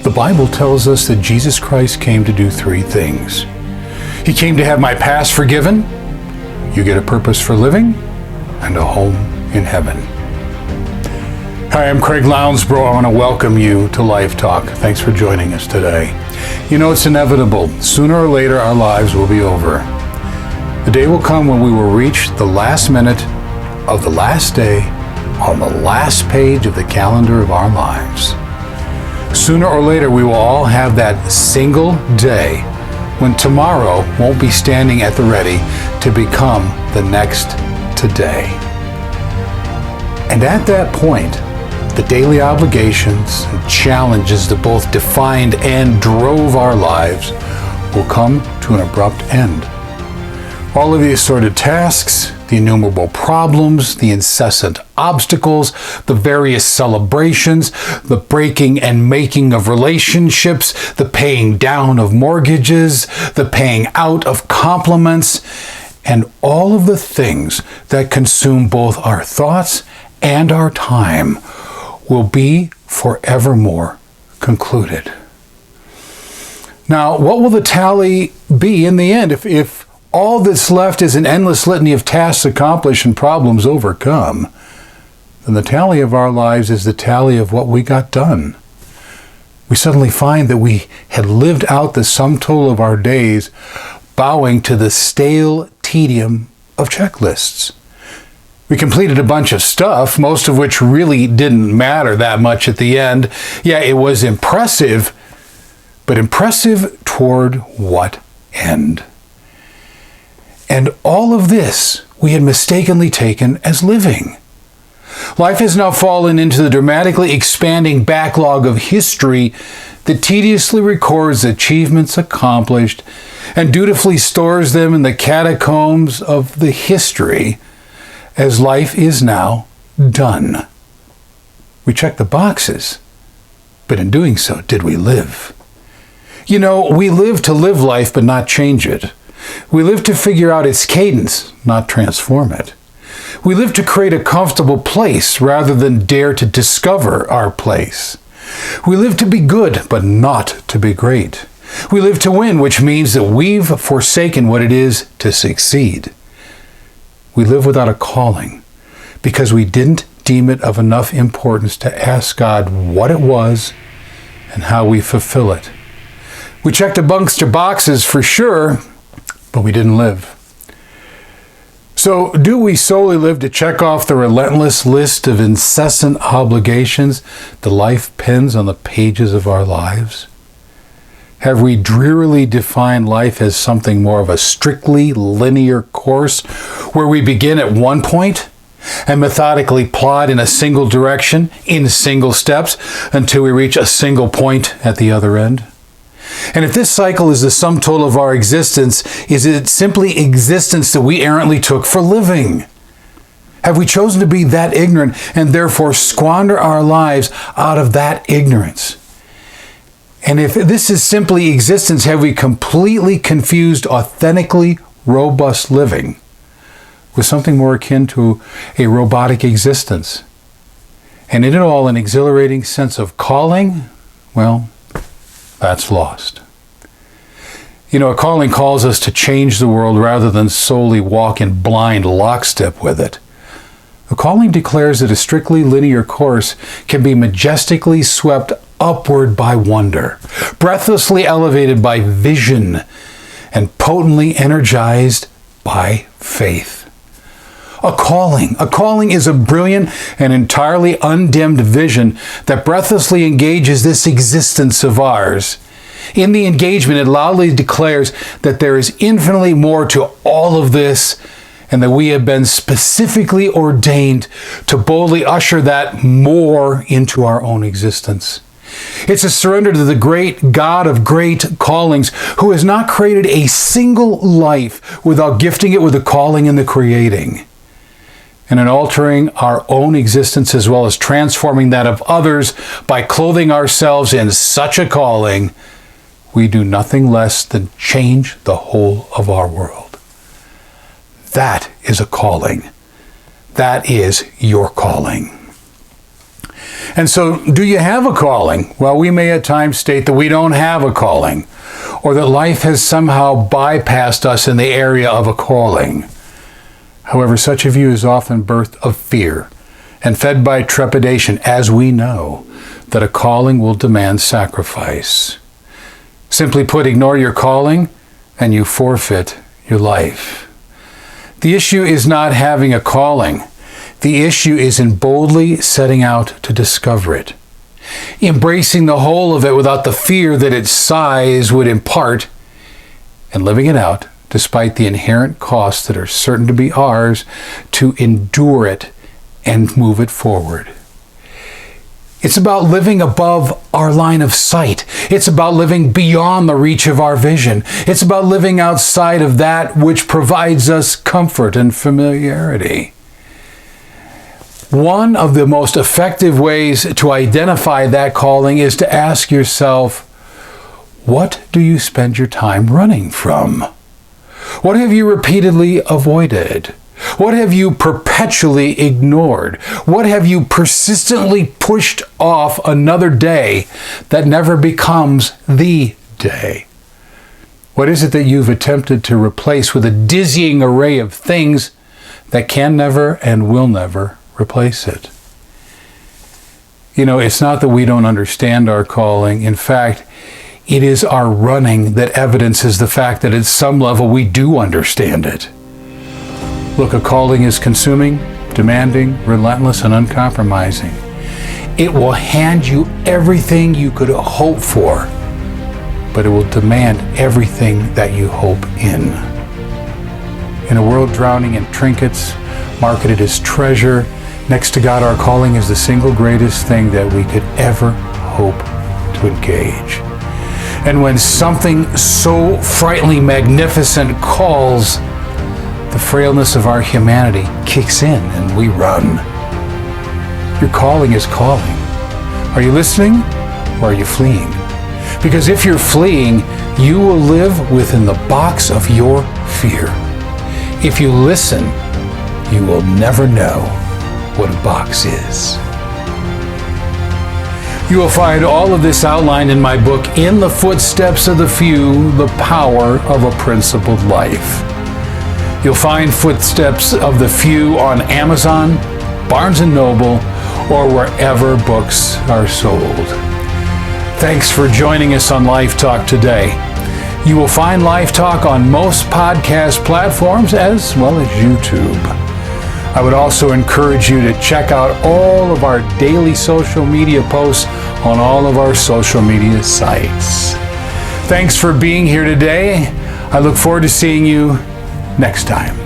The Bible tells us that Jesus Christ came to do three things. He came to have my past forgiven, you get a purpose for living, and a home in heaven. Hi, I'm Craig Lounsbrough. I want to welcome you to Life Talk. Thanks for joining us today. You know, it's inevitable. Sooner or later, our lives will be over. The day will come when we will reach the last minute of the last day on the last page of the calendar of our lives. Sooner or later, we will all have that single day when tomorrow won't be standing at the ready to become the next today. And at that point, the daily obligations and challenges that both defined and drove our lives will come to an abrupt end. All of the assorted tasks, the innumerable problems, the incessant obstacles, the various celebrations, the breaking and making of relationships, the paying down of mortgages, the paying out of compliments, and all of the things that consume both our thoughts and our time will be forevermore concluded. Now, what will the tally be in the end if all that's left is an endless litany of tasks accomplished and problems overcome? Then the tally of our lives is the tally of what we got done. We suddenly find that we had lived out the sum total of our days, bowing to the stale tedium of checklists. We completed a bunch of stuff, most of which really didn't matter that much at the end. Yeah, it was impressive, but impressive toward what end? And all of this we had mistakenly taken as living. Life has now fallen into the dramatically expanding backlog of history that tediously records achievements accomplished and dutifully stores them in the catacombs of the history as life is now done. We checked the boxes, but in doing so, did we live? You know, we live to live life but not change it. We live to figure out its cadence, not transform it. We live to create a comfortable place rather than dare to discover our place. We live to be good, but not to be great. We live to win, which means that we've forsaken what it is to succeed. We live without a calling because we didn't deem it of enough importance to ask God what it was and how we fulfill it. We checked a bunch of boxes for sure, but we didn't live. So, do we solely live to check off the relentless list of incessant obligations that life pens on the pages of our lives? Have we drearily defined life as something more of a strictly linear course where we begin at one point and methodically plod in a single direction, in single steps, until we reach a single point at the other end? And if this cycle is the sum total of our existence, is it simply existence that we errantly took for living? Have we chosen to be that ignorant and therefore squander our lives out of that ignorance? And if this is simply existence, have we completely confused authentically robust living with something more akin to a robotic existence? And in it all, an exhilarating sense of calling? Well, that's lost. You know, a calling calls us to change the world rather than solely walk in blind lockstep with it. A calling declares that a strictly linear course can be majestically swept upward by wonder, breathlessly elevated by vision, and potently energized by faith. A calling is a brilliant and entirely undimmed vision that breathlessly engages this existence of ours. In the engagement, it loudly declares that there is infinitely more to all of this and that we have been specifically ordained to boldly usher that more into our own existence. It's a surrender to the great God of great callings who has not created a single life without gifting it with a calling in the creating. And in altering our own existence as well as transforming that of others by clothing ourselves in such a calling, we do nothing less than change the whole of our world. That is a calling. That is your calling. And so, do you have a calling? Well, we may at times state that we don't have a calling, or that life has somehow bypassed us in the area of a calling. However, such a view is often birthed of fear and fed by trepidation, as we know that a calling will demand sacrifice. Simply put, ignore your calling and you forfeit your life. The issue is not having a calling. The issue is in boldly setting out to discover it, embracing the whole of it without the fear that its size would impart, and living it out despite the inherent costs that are certain to be ours to endure it and move it forward. It's about living above our line of sight. It's about living beyond the reach of our vision. It's about living outside of that which provides us comfort and familiarity. One of the most effective ways to identify that calling is to ask yourself, what do you spend your time running from? What have you repeatedly avoided? What have you perpetually ignored? What have you persistently pushed off another day that never becomes the day? What is it that you've attempted to replace with a dizzying array of things that can never and will never replace it? You know, it's not that we don't understand our calling. In fact, it is our running that evidences the fact that at some level we do understand it. Look, a calling is consuming, demanding, relentless, and uncompromising. It will hand you everything you could hope for, but it will demand everything that you hope in. In a world drowning in trinkets, marketed as treasure, next to God, our calling is the single greatest thing that we could ever hope to engage. And when something so frighteningly magnificent calls, the frailness of our humanity kicks in and we run. Your calling is calling. Are you listening or are you fleeing? Because if you're fleeing, you will live within the box of your fear. If you listen, you will never know what a box is. You will find all of this outlined in my book, In the Footsteps of the Few, The Power of a Principled Life. You'll find Footsteps of the Few on Amazon, Barnes & Noble, or wherever books are sold. Thanks for joining us on Life Talk today. You will find Life Talk on most podcast platforms as well as YouTube. I would also encourage you to check out all of our daily social media posts on all of our social media sites. Thanks for being here today. I look forward to seeing you next time.